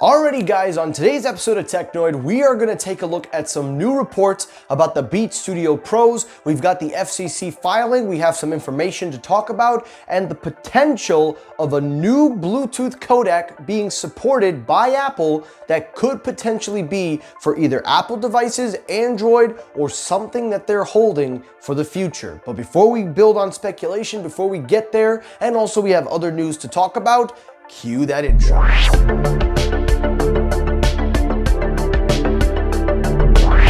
Alrighty guys, on today's episode of Technoid, we are going to take a look at some new reports about the Beats Studio Pros. We've got the FCC filing, we have some information to talk about, and the potential of a new Bluetooth codec being supported by Apple that could potentially be for either Apple devices, Android, or something that they're holding for the future. But before we build on speculation, before we get there, and also we have other news to talk about, cue that intro.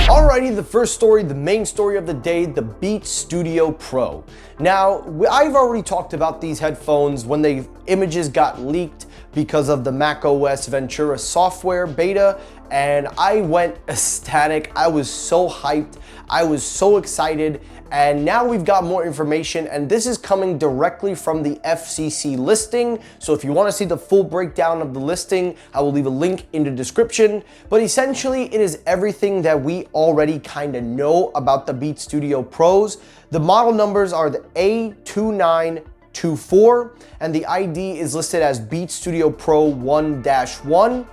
Alrighty, the first story, the main story of the day, the Beats Studio Pro. Now, I've already talked about these headphones when the images got leaked because of the macOS Ventura software beta, and I went ecstatic. I was so hyped. I was so excited, and now we've got more information, and this is coming directly from the FCC listing. So if you want to see the full breakdown of the listing, I will leave a link in the description. But essentially, it is everything that we already kind of know about the Beats Studio Pros. The model numbers are the A2924, and the ID is listed as Beats Studio Pro 1-1.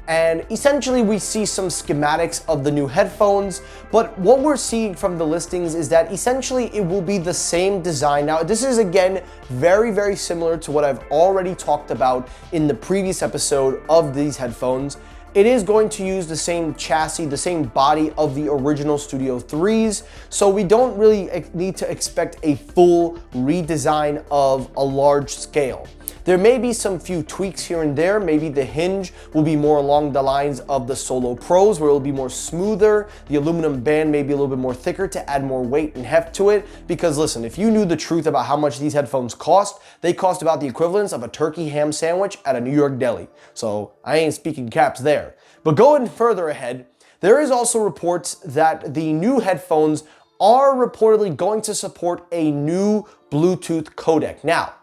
And essentially we see some schematics of the new headphones, but what we're seeing from the listings is that essentially it will be the same design. Now, this is again very similar to what I've already talked about in the previous episode of these headphones. It is going to use the same chassis, the same body of the original Studio 3s, so we don't really need to expect a full redesign of a large scale. There may be some few tweaks here and there. Maybe the hinge will be more along the lines of the Solo Pros, where it'll be more smoother. The aluminum band may be a little bit more thicker to add more weight and heft to it. Because listen, if you knew the truth about how much these headphones cost, they cost about the equivalence of a turkey ham sandwich at a New York deli. So I ain't speaking caps there. But going further ahead, there is also reports that the new headphones are reportedly going to support a new Bluetooth codec. Now,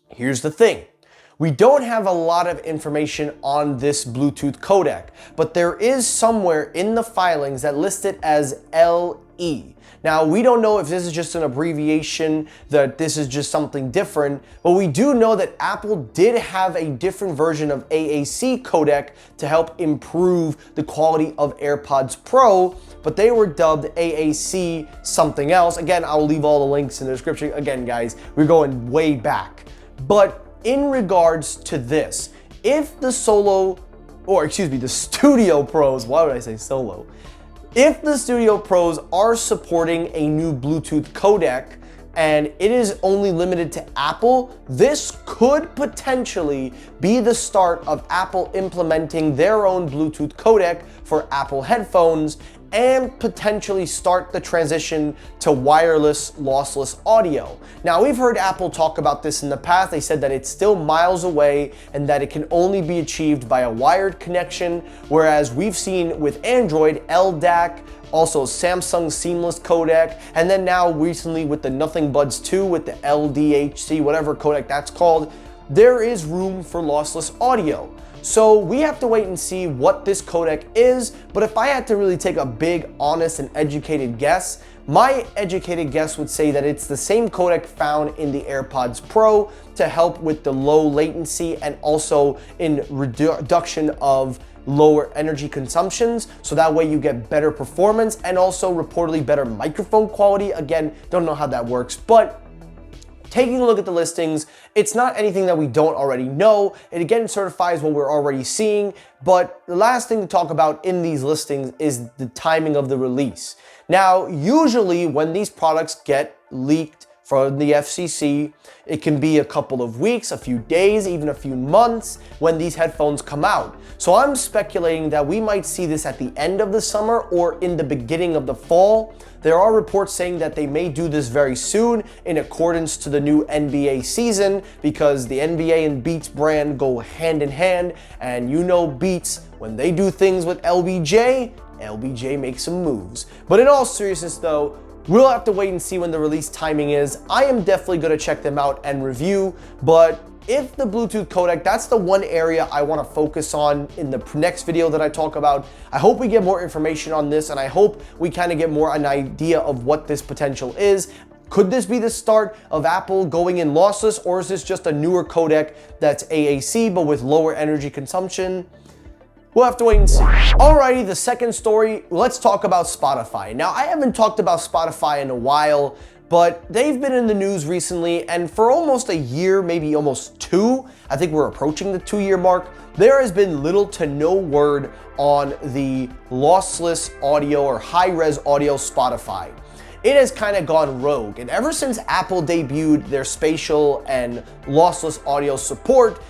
here's the thing. We don't have a lot of information on this Bluetooth codec, but there is somewhere in the filings that list it as LE. Now, we don't know if this is just an abbreviation, that this is just something different, but we do know that Apple did have a different version of AAC codec to help improve the quality of AirPods Pro, but they were dubbed AAC something else. Again, I'll leave all the links in the description. Again, guys, we're going way back. But in regards to this, if the Studio Pros, why would I say Solo? If the Studio Pros are supporting a new Bluetooth codec and it is only limited to Apple, this could potentially be the start of Apple implementing their own Bluetooth codec for Apple headphones and potentially start the transition to wireless lossless audio. Now, we've heard Apple talk about this in the past. They said that it's still miles away and that it can only be achieved by a wired connection, whereas we've seen with Android, LDAC, also Samsung Seamless codec, and then now recently with the Nothing Buds 2 with the LDHC, whatever codec that's called, there is room for lossless audio. So we have to wait and see what this codec is, but if I had to really take a big, honest, and educated guess, my educated guess would say that it's the same codec found in the AirPods Pro to help with the low latency and also in reduction of lower energy consumptions, so that way you get better performance and also reportedly better microphone quality. Again, don't know how that works, but taking a look at the listings, it's not anything that we don't already know. It again certifies what we're already seeing, but the last thing to talk about in these listings is the timing of the release. Now, usually when these products get leaked from the FCC, it can be a couple of weeks, a few days, even a few months when these headphones come out. So I'm speculating that we might see this at the end of the summer or in the beginning of the fall. There are reports saying that they may do this very soon in accordance to the new NBA season, because the NBA and Beats brand go hand in hand, and you know Beats, when they do things with LBJ makes some moves. But in all seriousness though, we'll have to wait and see when the release timing is. I am definitely going to check them out and review, but if the Bluetooth codec, that's the one area I want to focus on in the next video that I talk about. I hope we get more information on this, and I hope we kind of get more an idea of what this potential is. Could this be the start of Apple going in lossless, or is this just a newer codec that's AAC but with lower energy consumption? We'll have to wait and see. Alrighty, the second story, let's talk about Spotify. Now, I haven't talked about Spotify in a while, but they've been in the news recently, and for almost a year, maybe almost two, I think we're approaching the 2-year mark, there has been little to no word on the lossless audio or high-res audio Spotify. It has kind of gone rogue, and ever since Apple debuted their spatial and lossless audio support,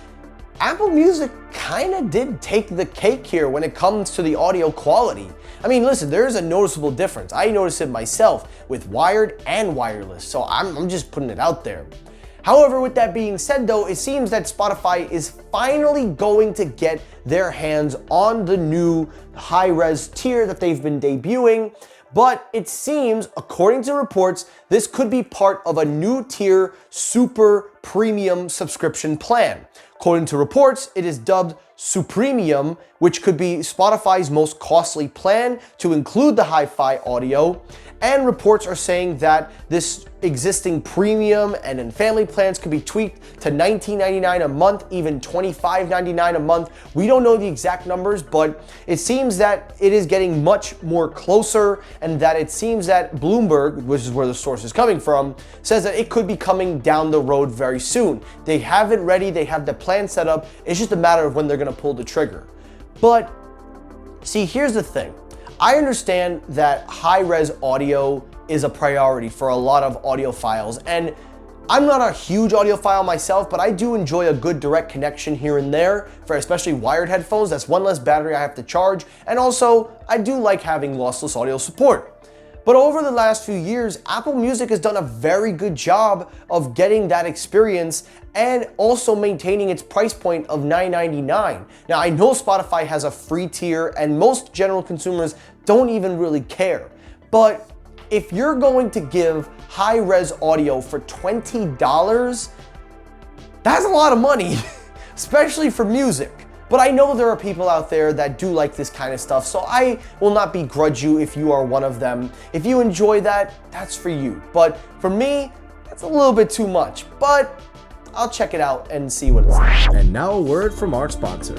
Apple Music kind of did take the cake here when it comes to the audio quality. I mean, listen, there is a noticeable difference. I noticed it myself with wired and wireless, so I'm just putting it out there. However, with that being said though, it seems that Spotify is finally going to get their hands on the new high-res tier that they've been debuting, but it seems, according to reports, this could be part of a new tier super premium subscription plan. According to reports, it is dubbed Supremium, which could be Spotify's most costly plan to include the hi-fi audio. And reports are saying that this existing premium and in family plans could be tweaked to $19.99 a month, even $25.99 a month. We don't know the exact numbers, but it seems that it is getting much more closer, and that it seems that Bloomberg, which is where the source is coming from, says that it could be coming down the road very soon. They have it ready, they have the plan set up, it's just a matter of when they're gonna pull the trigger. But see, here's the thing. I understand that high-res audio is a priority for a lot of audiophiles, and I'm not a huge audiophile myself, but I do enjoy a good direct connection here and there for especially wired headphones. That's one less battery I have to charge, and also I do like having lossless audio support. But over the last few years, Apple Music has done a very good job of getting that experience and also maintaining its price point of $9.99. Now, I know Spotify has a free tier and most general consumers don't even really care. But if you're going to give high-res audio for $20, that's a lot of money, especially for music. But I know there are people out there that do like this kind of stuff, so I will not begrudge you if you are one of them. If you enjoy that, that's for you. But for me, that's a little bit too much. But I'll check it out and see what it's like. And now a word from our sponsor.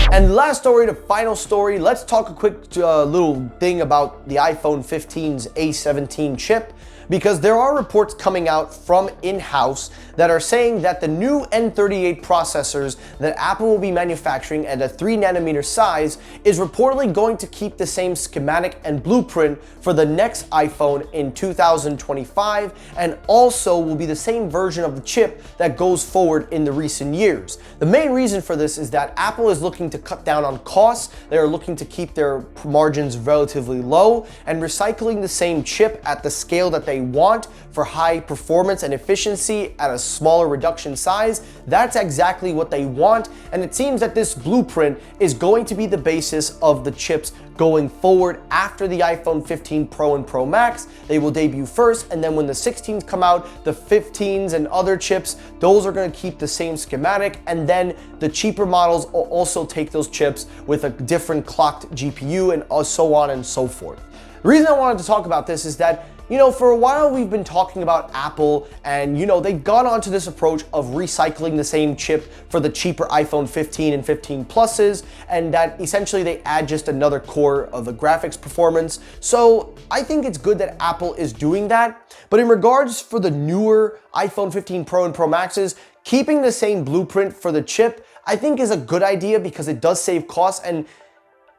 And last story, the final story, let's talk a quick little thing about the iPhone 15's A17 chip, because there are reports coming out from in-house that are saying that the new N38 processors that Apple will be manufacturing at a 3nm size is reportedly going to keep the same schematic and blueprint for the next iPhone in 2025, and also will be the same version of the chip that goes forward in the recent years. The main reason for this is that Apple is looking to cut down on costs. They are looking to keep their margins relatively low, and recycling the same chip at the scale that they want for high performance and efficiency at a smaller reduction size. That's exactly what they want, and it seems that this blueprint is going to be the basis of the chips going forward after the iPhone 15 Pro and Pro Max. They will debut first, and then when the 16s come out, the 15s and other chips, those are going to keep the same schematic, and then the cheaper models will also take those chips with a different clocked GPU and so on and so forth. The reason I wanted to talk about this is that, you know, for a while we've been talking about Apple, and, you know, they've gone on to this approach of recycling the same chip for the cheaper iPhone 15 and 15 Pluses, and that essentially they add just another core of the graphics performance. So I think it's good that Apple is doing that. But in regards for the newer iPhone 15 Pro and Pro Maxes, keeping the same blueprint for the chip, I think is a good idea because it does save costs, and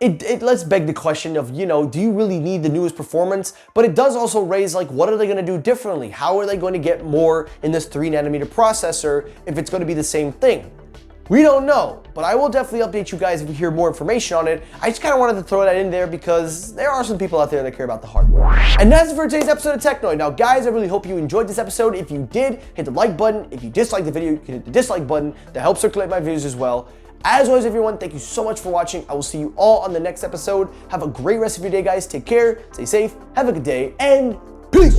it let's beg the question of, you know, do you really need the newest performance? But it does also raise, like, what are they going to do differently? How are they going to get more in this 3nm processor if it's going to be the same thing? We don't know, but I will definitely update you guys if we hear more information on it. I just kind of wanted to throw that in there because there are some people out there that care about the hardware. And that's it for today's episode of Technoid. Now, guys, I really hope you enjoyed this episode. If you did, hit the like button. If you disliked the video, you can hit the dislike button to help circulate my videos as well. As always, everyone, thank you so much for watching. I will see you all on the next episode. Have a great rest of your day, guys. Take care, stay safe, have a good day, and peace!